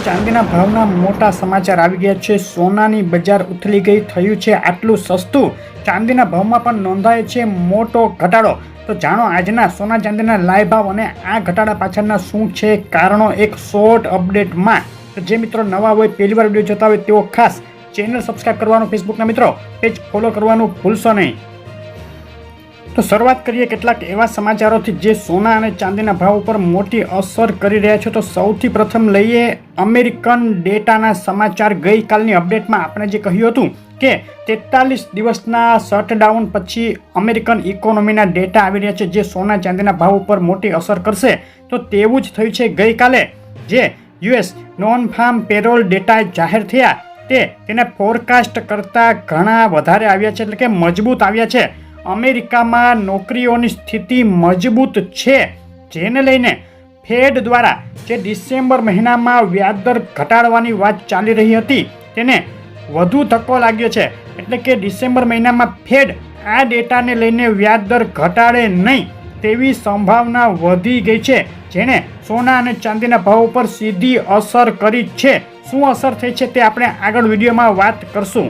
ચાંદીના ભાવના મોટા સમાચાર આવી ગયા છે। સોનાની બજાર ઉથલી ગઈ, થયું છે આટલું સસ્તું। ચાંદીના ભાવમાં પણ નોંધાય છે મોટો ઘટાડો। તો જાણો આજના સોના ચાંદીના લાઈવ ભાવ અને આ ઘટાડા પાછળના શું છે કારણો એક શોર્ટ અપડેટમાં। તો જે મિત્રો નવા હોય, પહેલી વાર વિડીયો જોતા હોય તેઓ ખાસ ચેનલ સબસ્ક્રાઇબ કરવાનું, ફેસબુકના મિત્રો પેજ ફોલો કરવાનું ભૂલશો નહીં। તો શરૂઆત કરીએ કેટલાક એવા સમાચારોથી જે સોના અને ચાંદીના ભાવ ઉપર મોટી અસર કરી રહ્યા છે। તો સૌથી પ્રથમ લઈએ અમેરિકન ડેટાના સમાચાર। ગઈકાલની અપડેટમાં આપણે જે કહ્યું હતું કે 43 દિવસના શટડાઉન પછી અમેરિકન ઇકોનોમીના ડેટા આવી રહ્યા છે જે સોના ચાંદીના ભાવ ઉપર મોટી અસર કરશે। તો તેવું જ થયું છે। ગઈકાલે જે US non farm payroll data જાહેર થયા તેના ફોરકાસ્ટ કરતાં ઘણા વધારે આવ્યા છે, એટલે કે મજબૂત આવ્યા છે। અમેરિકામાં નોકરીઓની સ્થિતિ મજબૂત છે, જેને લઈને ફેડ દ્વારા જે ડિસેમ્બર મહિનામાં વ્યાજદર ઘટાડવાની વાત ચાલી રહી હતી તેને વધુ ધક્કો લાગ્યો છે। એટલે કે ડિસેમ્બર મહિનામાં ફેડ આ ડેટાને લઈને વ્યાજદર ઘટાડે નહીં તેવી સંભાવના વધી ગઈ છે, જેણે સોના અને ચાંદીના ભાવ ઉપર સીધી અસર કરી છે। શું અસર થઈ છે તે આપણે આગળ વિડીયોમાં વાત કરશું।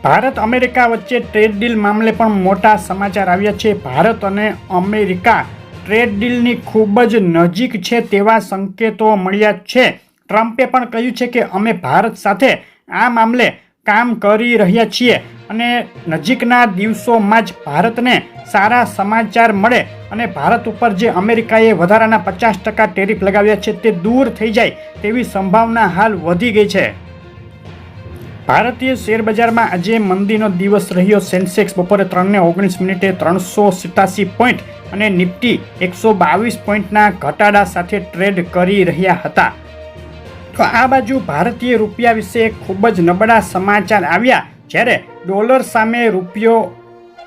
ભારત અમેરિકા વચ્ચે ટ્રેડ ડીલ મામલે પણ મોટા સમાચાર આવ્યા છે। ભારત અને અમેરિકા ટ્રેડ ડીલની ખૂબ જ નજીક છે તેવા સંકેતો મળ્યા છે। ટ્રમ્પે પણ કહ્યું છે કે અમે ભારત સાથે આ મામલે કામ કરી રહ્યા છીએ અને નજીકના દિવસોમાં જ ભારતને સારા સમાચાર મળે અને ભારત ઉપર જે અમેરિકાએ વધારાના 50% ટેરિફ લગાવ્યા છે તે દૂર થઈ જાય તેવી સંભાવના હાલ વધી ગઈ છે। ભારતીય શેર બજારમાં આજે મંદીનો દિવસ રહ્યો। સેન્સેક્સ બપોરે 3:19 387 પોઈન્ટ અને નિફ્ટી 122 પોઈન્ટના ઘટાડા સાથે ટ્રેડ કરી રહ્યા હતા। તો આ બાજુ ભારતીય રૂપિયા વિશે ખૂબ જ નબળા સમાચાર આવ્યા, જ્યારે ડોલર સામે રૂપિયો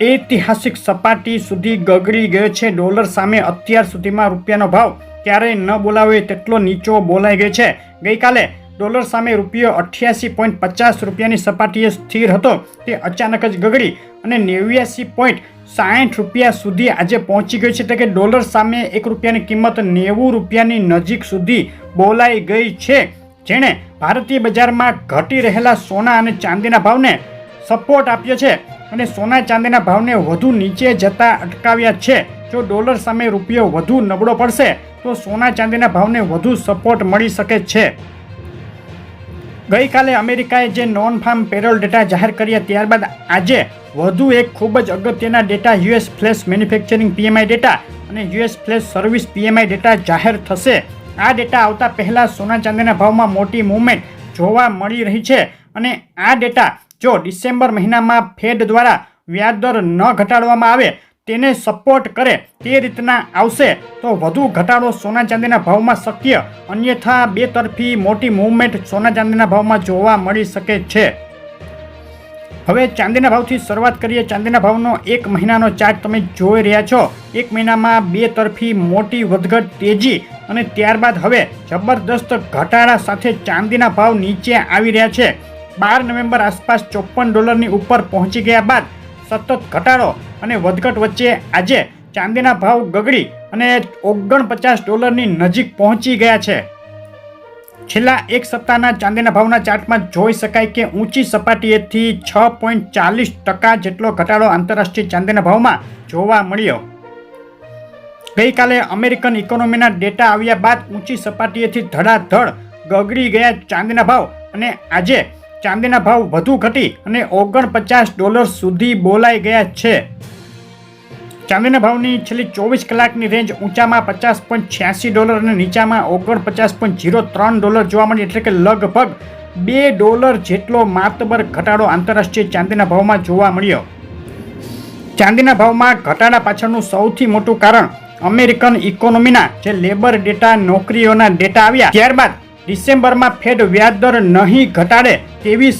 ઐતિહાસિક સપાટી સુધી ગગડી ગયો છે। ડોલર સામે અત્યાર સુધીમાં રૂપિયાનો ભાવ ક્યારેય ન બોલાવે તેટલો નીચો બોલાઈ ગયો છે। ગઈકાલે ડોલર સામે રૂપિયો 88.50 રૂપિયાની સપાટીએ સ્થિર હતો, તે અચાનક જ ગગડી અને 89.60 રૂપિયા સુધી આજે પહોંચી ગઈ છે। એટલે કે ડોલર સામે 1 રૂપિયાની કિંમત 90 રૂપિયાની નજીક સુધી બોલાઈ ગઈ છે, જેણે ભારતીય બજારમાં ઘટી રહેલા સોના અને ચાંદીના ભાવને સપોર્ટ આપ્યો છે અને સોના ચાંદીના ભાવને વધુ નીચે જતા અટકાવ્યા છે। જો ડોલર સામે રૂપિયો વધુ નબળો પડશે તો સોના ચાંદીના ભાવને વધુ સપોર્ટ મળી શકે છે। ગઈકાલે અમેરિકાએ જે નોન ફાર્મ પેરોલ ડેટા જાહેર કર્યા ત્યારબાદ આજે વધુ એક ખૂબ જ અગત્યના data US flash manufacturing PMI data અને US flash service PMI data જાહેર થશે। આ ડેટા આવતા પહેલા સોના ચાંદીના ભાવમાં મોટી મૂવમેન્ટ જોવા મળી રહી છે અને આ ડેટા જો ડિસેમ્બર મહિનામાં ફેડ દ્વારા વ્યાજદર ન ઘટાડવામાં આવે તેને સપોર્ટ કરે તે રીતના આવશે તો વધુ ઘટાડો સોના ચાંદીના ભાવમાં શક્ય, અન્યથા બે તરફી મોટી મૂવમેન્ટ સોના ચાંદીના ભાવમાં જોવા મળી શકે છે। હવે ચાંદીના ભાવથી શરૂઆત કરીએ। ચાંદીના ભાવનો એક મહિનાનો ચાર્ટ તમે જોઈ રહ્યા છો। એક મહિનામાં બે તરફી મોટી વધઘટ, તેજી અને ત્યારબાદ હવે જબરદસ્ત ઘટાડા સાથે ચાંદીના ભાવ નીચે આવી રહ્યા છે। 12 નવેમ્બર આસપાસ $54 ઉપર પહોંચી ગયા બાદ સતત ઘટાડો અને વધઘટ વચ્ચે આજે ચાંદીના ભાવ ગગડી અને $49 નજીક પહોંચી ગયા છે। છેલ્લા એક સપ્તાહના ચાંદીના ભાવના ચાર્ટમાં જોઈ શકાય કે ઊંચી સપાટીએથી 6.40% જેટલો ઘટાડો આંતરરાષ્ટ્રીય ચાંદીના ભાવમાં જોવા મળ્યો। ગઈકાલે અમેરિકન ઇકોનોમીના ડેટા આવ્યા બાદ ઊંચી સપાટીએથી ધડાધડ ગગડી ગયા ચાંદીના ભાવ અને આજે ચાંદીના ભાવ વધુ ઘટી અને $49 સુધી બોલાઈ ગયા છે। ચાંદીના ભાવની છેલ્લી 24 કલાકની રેન્જ ઊંચામાં $50.86 અને નીચામાં $49.03 જોવા મળી, એટલે કે લગભગ $2 જેટલો માતબર ઘટાડો આંતરરાષ્ટ્રીય ચાંદીના ભાવમાં જોવા મળ્યો। ચાંદીના ભાવમાં ઘટાડા પાછળનું સૌથી મોટું કારણ અમેરિકન ઇકોનોમીના જે લેબર ડેટા, નોકરીઓના ડેટા આવ્યા ત્યારબાદ ડિસેમ્બરમાં ફેડ વ્યાજદર નહીં ઘટાડે તેવી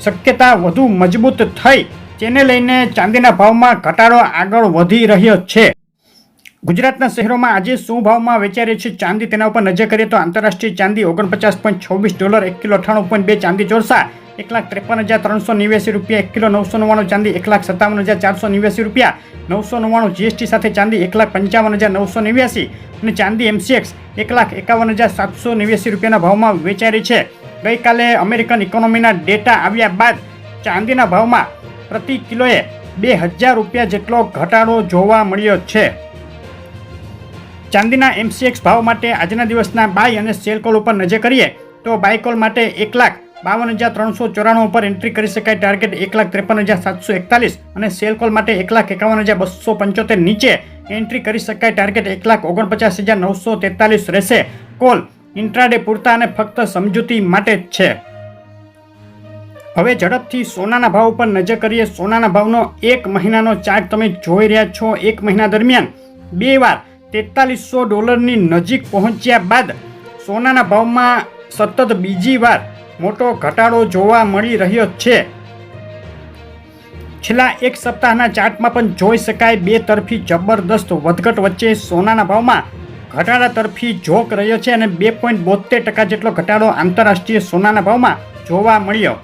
શક્યતા વધુ મજબૂત થઈ, જેને લઈને ચાંદીના ભાવમાં ઘટાડો આગળ વધી રહ્યો છે। ગુજરાતના શહેરોમાં આજે શું ભાવમાં વેચાઈ રહી છે ચાંદી તેના ઉપર નજર કરીએ તો આંતરરાષ્ટ્રીય ચાંદી $49.26 1 કિલો 98.2, ચાંદી ચોરસા 1,53,389 રૂપિયા 1 કિલો. 999 ચાંદી 1,57,489 રૂપિયા 999 જીએસટી સાથે ચાંદી 1,55,989 અને ચાંદી MCX 1,51,789 રૂપિયાના ભાવમાં વેચાઈ રહી છે. ગઈકાલે અમેરિકન ઇકોનોમીના ડેટા આવ્યા બાદ ચાંદીના ભાવમાં પ્રતિ કિલોએ 2,000 રૂપિયા જેટલો ઘટાડો જોવા મળ્યો છે. ચાંદીના MCX ભાવ માટે આજના દિવસના બાય અને સેલ કોલ ઉપર નજર કરીએ તો બાય કોલ માટે 1,52,394 ઉપર એન્ટ્રી કરી શકાય. ટાર્ગેટ 1,53,741 અને સેલ કોલ માટે 1,51,275 નીચે એન્ટ્રી કરી શકાય. ટાર્ગેટ 1,49,943 રહેશે. કોલ ઇન્ટ્રાડે પૂરતા અને ફક્ત સમજૂતી માટે જ છે. હવે ઝડપથી સોનાના ભાવ ઉપર નજર કરીએ. સોનાના ભાવનો 1 મહિનાનો ચાર્ટ તમે જોઈ રહ્યા છો. 1 મહિના દરમિયાન 2 વાર $4,300 નજીક પહોંચ્યા બાદ સોનાના ભાવમાં સતત બીજી વાર મોટો ઘટાડો જોવા મળી રહ્યો છે. છેલ્લા એક સપ્તાહના ચાર્ટમાં પણ જોઈ શકાય બે તરફી જબરદસ્ત વધઘટ વચ્ચે સોનાના ભાવમાં ઘટાડા તરફી ઝોક રહ્યો છે અને 2.72% જેટલો ઘટાડો આંતરરાષ્ટ્રીય સોનાના ભાવમાં જોવા મળ્યો.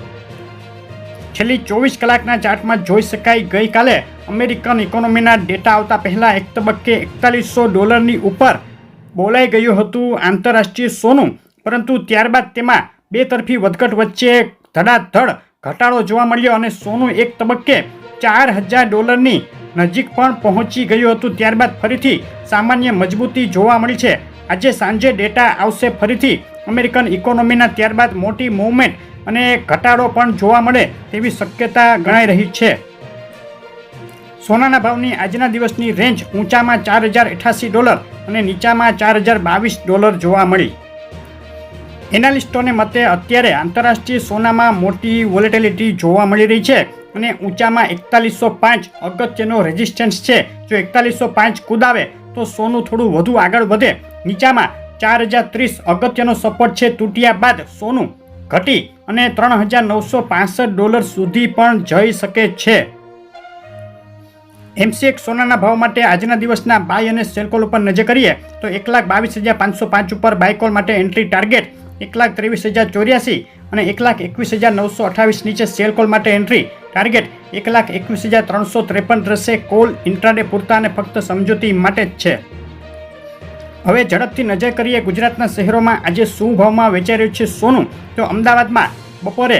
છેલ્લી 24 કલાકના ચાર્ટમાં જોઈ શકાય ગઈકાલે અમેરિકન ઇકોનોમીના ડેટા આવતા પહેલાં એક તબક્કે $4,100 ઉપર બોલાઈ ગયું હતું આંતરરાષ્ટ્રીય સોનું, પરંતુ ત્યારબાદ તેમાં બે તરફી વધઘટ વચ્ચે ધડાધડ ઘટાડો જોવા મળ્યો અને સોનું એક તબક્કે $4,000 નજીક પણ પહોંચી ગયું હતું. ત્યારબાદ ફરીથી સામાન્ય મજબૂતી જોવા મળી છે. આજે સાંજે ડેટા આવશે ફરીથી અમેરિકન ઇકોનોમીના, ત્યારબાદ મોટી મૂવમેન્ટ અને ઘટાડો પણ જોવા મળે તેવી શક્યતા ગણાઈ રહી છે. સોનાના ભાવની આજના દિવસની રેન્જ ઊંચામાં $4,088 અને નીચામાં $4,022 જોવા મળી. એનાલિસ્ટોને મતે અત્યારે આંતરરાષ્ટ્રીય સોનામાં મોટી વોલેટિલિટી જોવા મળી રહી છે અને ઊંચામાં 4105 અગત્યનો રેઝિસ્ટન્સ છે. જો 4105 કુદાવે તો સોનું થોડું વધુ આગળ વધે. નીચામાં 4,030 અગત્યનો સપોર્ટ છે. તૂટ્યા બાદ સોનું ઘટી અને $3,965 સુધી પણ જઈ શકે છે. MCX સોનાના ભાવ માટે આજના દિવસના બાય અને સેલ કોલ ઉપર નજર કરીએ તો 1,22,505 ઉપર બાય કોલ માટે એન્ટ્રી. ટાર્ગેટ 1,23,084 અને 1,21,928 નીચે સેલ કોલ માટે એન્ટ્રી. ટાર્ગેટ 1,21,353 રહેશે. કોલ ઇન્ટ્રાડે પૂરતા અને ફક્ત સમજૂતી માટે જ છે. હવે ઝડપથી નજર કરીએ ગુજરાતના શહેરોમાં આજે શું ભાવમાં વેચાઈ રહ્યું છે સોનું. તો અમદાવાદમાં બપોરે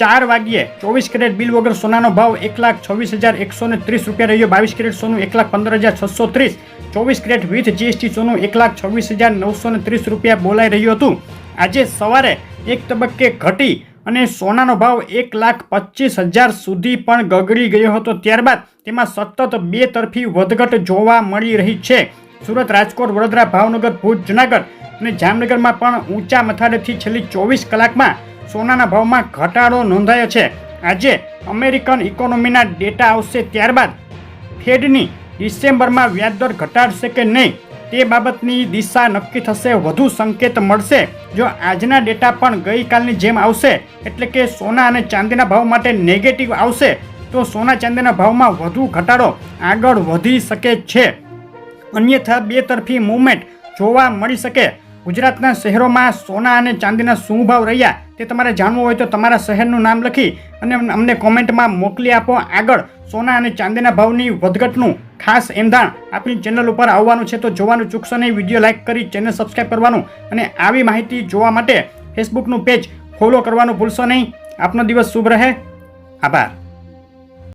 4 વાગ્યે 24 કેરેટ બિલ વગર સોનાનો ભાવ 1,26,130 રૂપિયા રહ્યો. 22 કેરેટ સોનું 1,15,630. 24 કેરેટ વિથ જીએસટી સોનું 1,26,930 રૂપિયા બોલાઈ રહ્યું હતું. આજે સવારે એક તબક્કે ઘટી અને સોનાનો ભાવ 1,25,000 સુધી પણ ગગડી ગયો હતો. ત્યારબાદ તેમાં સતત બે તરફી વધઘટ જોવા મળી રહી છે. સુરત, રાજકોટ, વડોદરા, ભાવનગર, ભુજ, જૂનાગઢ અને જામનગરમાં પણ ઊંચા મથાળેથી છેલ્લી 24 કલાકમાં સોનાના ભાવમાં ઘટાડો નોંધાયો છે. આજે અમેરિકન ઇકોનોમીના ડેટા આવશે, ત્યારબાદ ફેડની ડિસેમ્બરમાં વ્યાજદર ઘટાડશે કે નહીં તે બાબતની દિશા નક્કી થશે. વધુ સંકેત મળશે જો આજના ડેટા પણ ગઈકાલની જેમ આવશે, એટલે કે સોના અને ચાંદીના ભાવ માટે નેગેટિવ આવશે, તો સોના ચાંદીના ભાવમાં વધુ ઘટાડો આગળ વધી શકે છે. અન્યથા બે તરફી મૂવમેન્ટ જોવા મળી શકે. ગુજરાતના શહેરોમાં સોના અને ચાંદીના શું ભાવ રહ્યા તે તમારે જાણવું હોય તો તમારા શહેરનું નામ લખી અને અમને કોમેન્ટમાં મોકલી આપો. આગળ સોના અને ચાંદીના ભાવની વધઘટનું ખાસ એંધાણ આપણી ચેનલ ઉપર આવવાનું છે, તો જોવાનું ચૂકશો નહીં. વિડીયો લાઇક કરી ચેનલ સબસ્ક્રાઈબ કરવાનું અને આવી માહિતી જોવા માટે ફેસબુકનું પેજ ફોલો કરવાનું ભૂલશો નહીં. આપનો દિવસ શુભ રહે. આભાર.